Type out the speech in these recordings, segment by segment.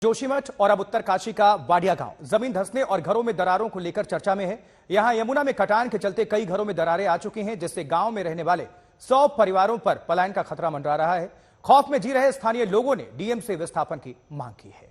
जोशीमठ और अब उत्तरकाशी का वाडिया गांव जमीन धंसने और घरों में दरारों को लेकर चर्चा में है। यहां यमुना में कटान के चलते कई घरों में दरारें आ चुकी हैं, जिससे गांव में रहने वाले 100 परिवारों पर पलायन का खतरा मंडरा रहा है। खौफ में जी रहे स्थानीय लोगों ने डीएम से विस्थापन की मांग की है।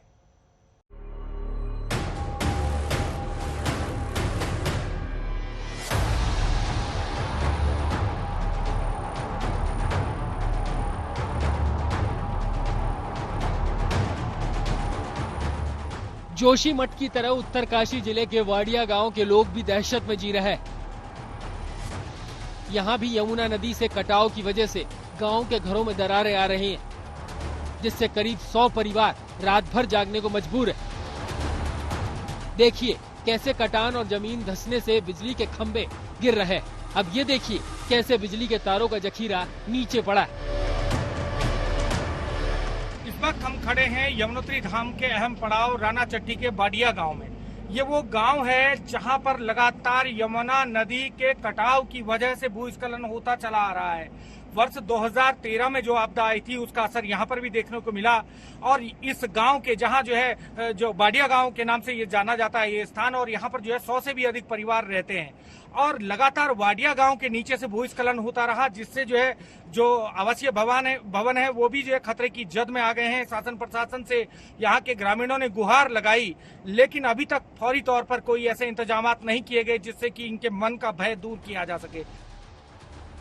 जोशीमठ की तरह उत्तरकाशी जिले के वाडिया गांव के लोग भी दहशत में जी रहे हैं। यहां भी यमुना नदी से कटाव की वजह से गांव के घरों में दरारें आ रही हैं, जिससे करीब 100 परिवार रात भर जागने को मजबूर है। देखिए कैसे कटान और जमीन धंसने से बिजली के खंभे गिर रहे हैं। अब ये देखिए कैसे बिजली के तारों का जखीरा नीचे पड़ा है। इस वक्त हम खड़े हैं यमुनोत्री धाम के अहम पड़ाव राना चट्टी के वाडिया गांव में। ये वो गांव है जहां पर लगातार यमुना नदी के कटाव की वजह से भूस्खलन होता चला आ रहा है। वर्ष 2013 में जो आपदा आई थी उसका असर यहाँ पर भी देखने को मिला। और इस गांव के जहां जो वाडिया गांव के नाम से ये जाना जाता है ये स्थान, और यहाँ पर 100 से भी अधिक परिवार रहते हैं। और लगातार वाडिया गांव के नीचे से भूस्खलन होता रहा, जिससे जो आवासीय भवन है वो भी खतरे की जद में आ गए हैं। शासन प्रशासन से यहाँ के ग्रामीणों ने गुहार लगाई, लेकिन अभी तक फौरी तौर पर कोई ऐसे इंतजामात नहीं किए गए जिससे कि इनके मन का भय दूर किया जा सके।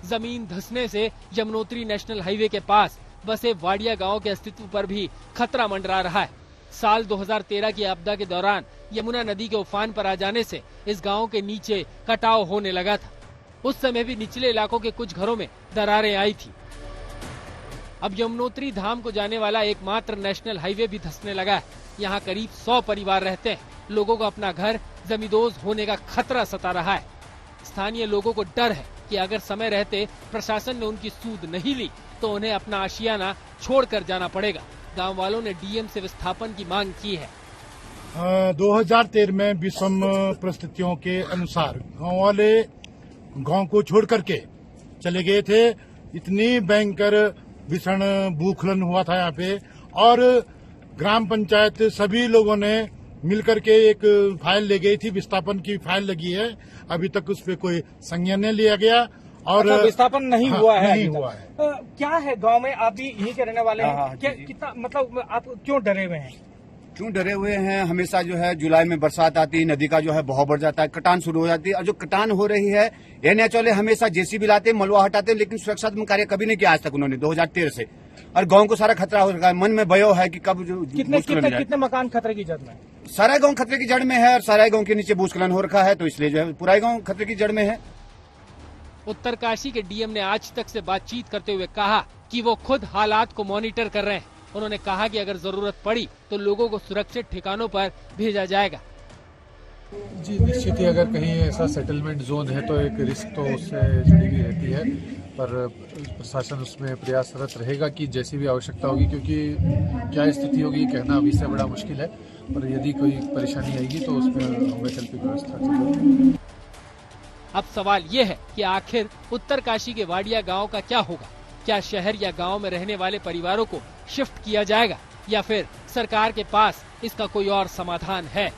जमीन धंसने से यमुनोत्री नेशनल हाईवे के पास बसे वाडिया गांव के अस्तित्व पर भी खतरा मंडरा रहा है। साल 2013 की आपदा के दौरान यमुना नदी के उफान पर आ जाने से इस गांव के नीचे कटाव होने लगा था। उस समय भी निचले इलाकों के कुछ घरों में दरारें आई थी। अब यमुनोत्री धाम को जाने वाला एकमात्र नेशनल हाईवे भी धंसने लगा है। यहाँ करीब 100 परिवार रहते हैं। लोगों को अपना घर जमींदोज होने का खतरा सता रहा है। स्थानीय लोगों को डर है कि अगर समय रहते प्रशासन ने उनकी सूद नहीं ली तो उन्हें अपना आशियाना छोड़कर जाना पड़ेगा। गांव वालों ने डीएम से विस्थापन की मांग की है। 2013 में विषम परिस्थितियों के अनुसार गांव वाले गांव को छोड़ करके चले गए थे। इतनी भयंकर भीषण भूस्खलन हुआ था यहाँ पे, और ग्राम पंचायत सभी लोगों ने मिलकर के एक फाइल ले गई थी। विस्थापन की फाइल लगी है, अभी तक उस पे कोई संज्ञान नहीं लिया गया और विस्थापन नहीं हुआ है। नहीं हुआ है। क्या है गांव में, आप भी यहीं के रहने वाले हैं, कितना मतलब आप क्यों डरे हुए हैं? क्यों डरे हुए हैं? हमेशा जुलाई में बरसात आती है, नदी का बहाव बढ़ जाता है, कटान शुरू हो जाती है। और जो कटान हो रही है एनएचओ हमेशा जेसीबी लाते, मलबा हटाते, लेकिन सुरक्षात्मक कार्य कभी नहीं किया आज तक उन्होंने 2013 से। और गांव को सारा खतरा हो रखा है। मन में भयो है कि कब कितने मकान खतरे की जड़ में? सारा गांव खतरे की जड़ में है, और सारा गांव के नीचे भूस्खलन हो रखा है, तो इसलिए पूरा गांव खतरे की जड़ में है। उत्तरकाशी के डीएम ने आज तक से बातचीत करते हुए कहा कि वो खुद हालात को मॉनिटर कर रहे हैं। उन्होंने कहा कि अगर जरूरत पड़ी तो लोगों को सुरक्षित ठिकानों पर भेजा जाएगा। जी निश्चित ही, अगर कहीं ऐसा सेटलमेंट जोन है तो एक रिस्क तो उससे जुड़ी हुई रहती है, पर प्रशासन उसमें प्रयासरत रहेगा कि जैसी भी आवश्यकता होगी, क्योंकि क्या स्थिति होगी कहना अभी से बड़ा मुश्किल है, पर यदि कोई परेशानी आएगी तो उसमें वैकल्पिक व्यवस्था की। अब सवाल ये है कि आखिर उत्तरकाशी के वाडिया गांव का क्या होगा? क्या शहर या गांव में रहने वाले परिवारों को शिफ्ट किया जाएगा, या फिर सरकार के पास इसका कोई और समाधान है?